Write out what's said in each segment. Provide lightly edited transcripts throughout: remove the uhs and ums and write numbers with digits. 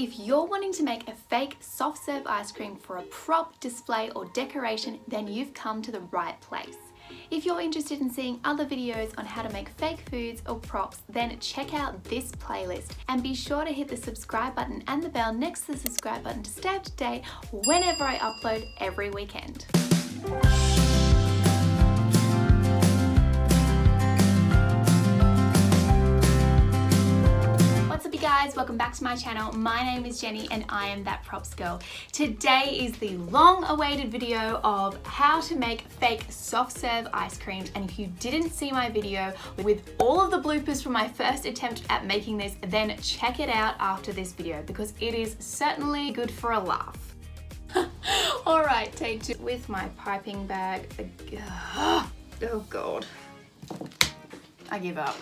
If you're wanting to make a fake soft serve ice cream for a prop, display or decoration, then you've come to the right place. If you're interested in seeing other videos on how to make fake foods or props, then check out this playlist and be sure to hit the subscribe button and the bell next to the subscribe button to stay up to date whenever I upload every weekend. What's up you guys, welcome back to my channel. My name is Jenny and I am That Props Girl. Today is the long awaited video of how to make fake soft serve ice creams, and if you didn't see my video with all of the bloopers from my first attempt at making this, then check it out after this video because it is certainly good for a laugh. Alright, take two with my piping bag. Oh god, I give up.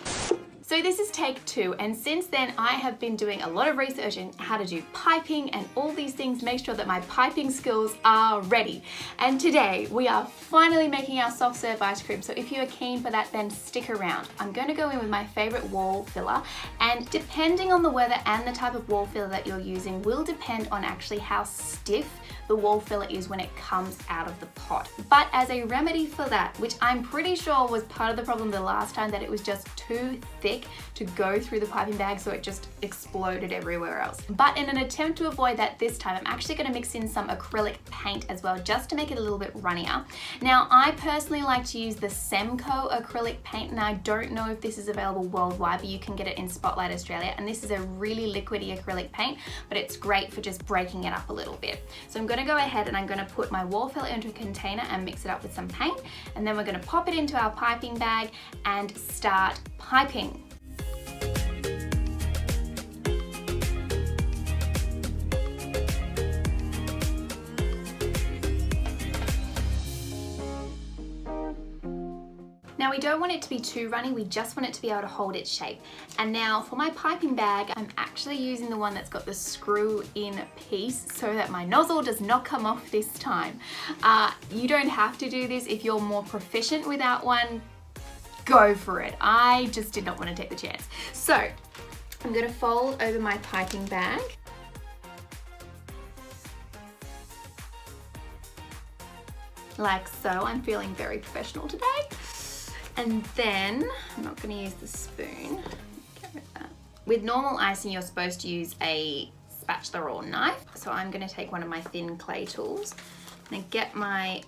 So this is take two, and since then I have been doing a lot of research in how to do piping and all these things, make sure that my piping skills are ready. And today we are finally making our soft serve ice cream, so if you are keen for that, then stick around. I'm going to go in with my favorite wall filler, and depending on the weather and the type of wall filler that you're using will depend on actually how stiff the wall filler is when it comes out of the pot. But as a remedy for that, which I'm pretty sure was part of the problem the last time, that it was just too thick to go through the piping bag, so it just exploded everywhere else. But in an attempt to avoid that this time, I'm actually going to mix in some acrylic paint as well, just to make it a little bit runnier. Now, I personally like to use the Semco acrylic paint, and I don't know if this is available worldwide, but you can get it in Spotlight Australia, and this is a really liquidy acrylic paint, but it's great for just breaking it up a little bit. So I'm going to go ahead and I'm going to put my wall filler into a container and mix it up with some paint, and then we're going to pop it into our piping bag and start piping. Now we don't want it to be too runny, we just want it to be able to hold its shape. And now for my piping bag, I'm actually using the one that's got the screw in piece so that my nozzle does not come off this time. You don't have to do this. If you're more proficient without one, go for it. I just did not want to take the chance. So I'm going to fold over my piping bag. Like so. I'm feeling very professional today. And then, I'm not going to use the spoon. Get rid of that. With normal icing, you're supposed to use a spatula or knife. So I'm going to take one of my thin clay tools and get my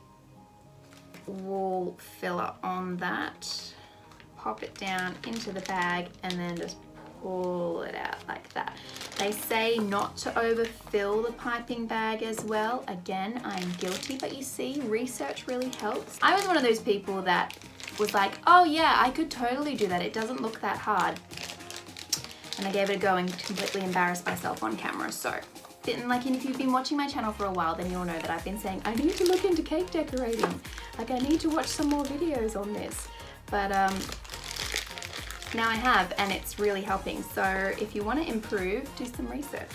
wall filler on that, pop it down into the bag, and then just pull it out like that. They say not to overfill the piping bag as well. Again, I'm guilty, but you see, research really helps. I was one of those people that was like, oh yeah, I could totally do that. It doesn't look that hard. And I gave it a go and completely embarrassed myself on camera. So, and if you've been watching my channel for a while, then you'll know that I've been saying, I need to look into cake decorating. Like, I need to watch some more videos on this. But now I have, and it's really helping. So if you want to improve, do some research.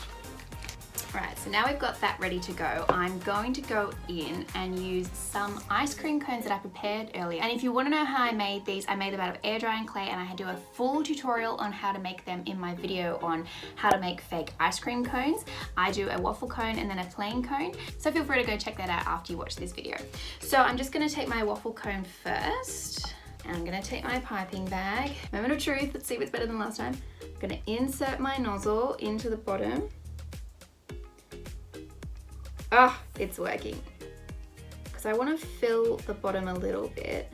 Alright, so now we've got that ready to go. I'm going to go in and use some ice cream cones that I prepared earlier. And if you want to know how I made these, I made them out of air drying clay, and I do a full tutorial on how to make them in my video on how to make fake ice cream cones. I do a waffle cone and then a plain cone. So feel free to go check that out after you watch this video. So I'm just going to take my waffle cone first. And I'm going to take my piping bag. Moment of truth, let's see what's better than last time. I'm going to insert my nozzle into the bottom. Oh, it's working. Because I want to fill the bottom a little bit.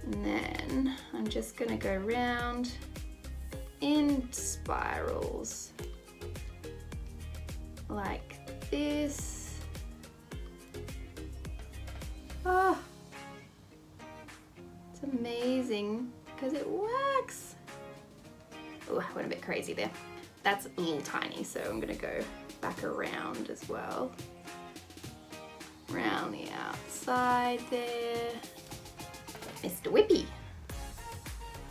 And then I'm just going to go round in spirals. Like this. Oh, it's amazing because it works. Oh, I went a bit crazy there. That's a little tiny, so I'm going to go back around as well. Around the outside there. Mr. Whippy.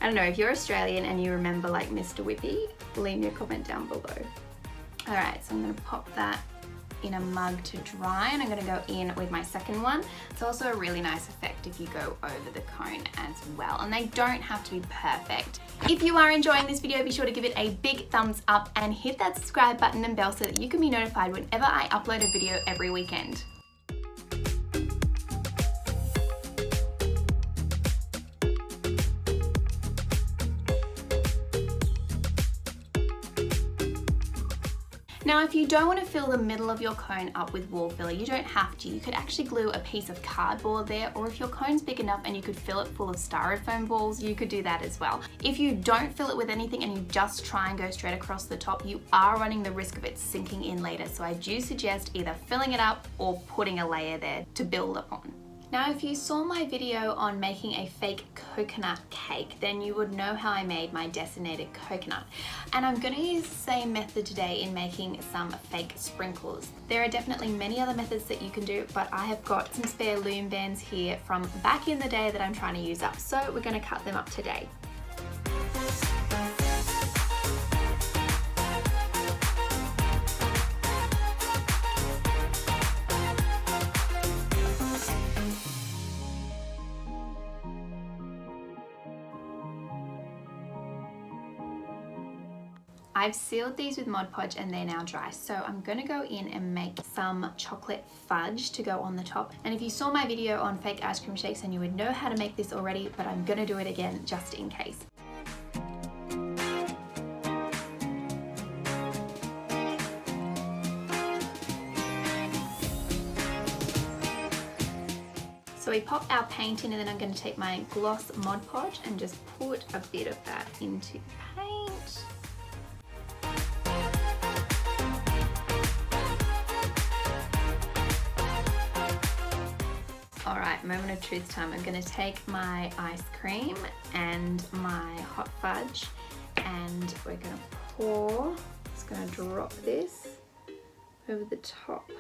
I don't know, if you're Australian and you remember like Mr. Whippy, leave me a comment down below. Alright, so I'm going to pop that in a mug to dry, and I'm going to go in with my second one. It's also a really nice effect if you go over the cone as well, and they don't have to be perfect. If you are enjoying this video, be sure to give it a big thumbs up and hit that subscribe button and bell so that you can be notified whenever I upload a video every weekend. Now, if you don't want to fill the middle of your cone up with wall filler, you don't have to. You could actually glue a piece of cardboard there, or if your cone's big enough and you could fill it full of styrofoam balls, you could do that as well. If you don't fill it with anything and you just try and go straight across the top, you are running the risk of it sinking in later. So I do suggest either filling it up or putting a layer there to build upon. Now, if you saw my video on making a fake coconut cake, then you would know how I made my detonated coconut. And I'm going to use the same method today in making some fake sprinkles. There are definitely many other methods that you can do, but I have got some spare loom bands here from back in the day that I'm trying to use up. So we're going to cut them up today. I've sealed these with Mod Podge and they're now dry, so I'm going to go in and make some chocolate fudge to go on the top. And if you saw my video on fake ice cream shakes, then you would know how to make this already, but I'm going to do it again just in case. So we pop our paint in, and then I'm going to take my gloss Mod Podge and just put a bit of that into the paint. Alright, moment of truth time. I'm going to take my ice cream and my hot fudge, and we're going to pour. Just going to drop this over the top.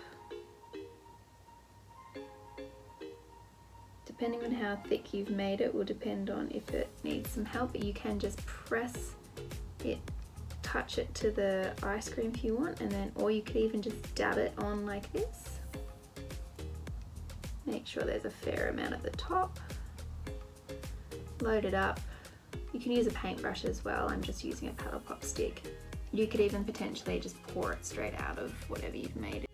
Depending on how thick you've made it will depend on if it needs some help, but you can just press it, touch it to the ice cream if you want, and then, or you could even just dab it on like this. Make sure there's a fair amount at the top. Load it up. You can use a paintbrush as well. I'm just using a paddle pop stick. You could even potentially just pour it straight out of whatever you've made.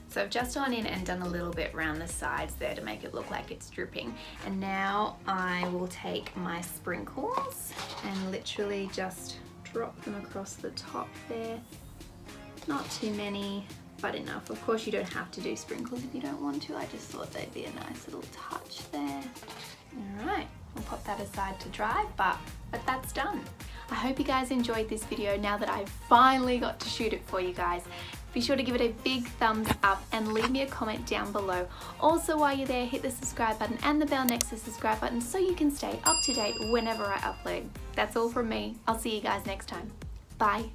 So I've just gone in and done a little bit around the sides there to make it look like it's dripping. And now I will take my sprinkles and literally just drop them across the top there. Not too many, but enough. Of course, you don't have to do sprinkles if you don't want to. I just thought they'd be a nice little touch there. All right, I'll pop that aside to dry, but that's done. I hope you guys enjoyed this video now that I've finally got to shoot it for you guys. Be sure to give it a big thumbs up and leave me a comment down below. Also, while you're there, hit the subscribe button and the bell next to the subscribe button so you can stay up to date whenever I upload. That's all from me. I'll see you guys next time. Bye.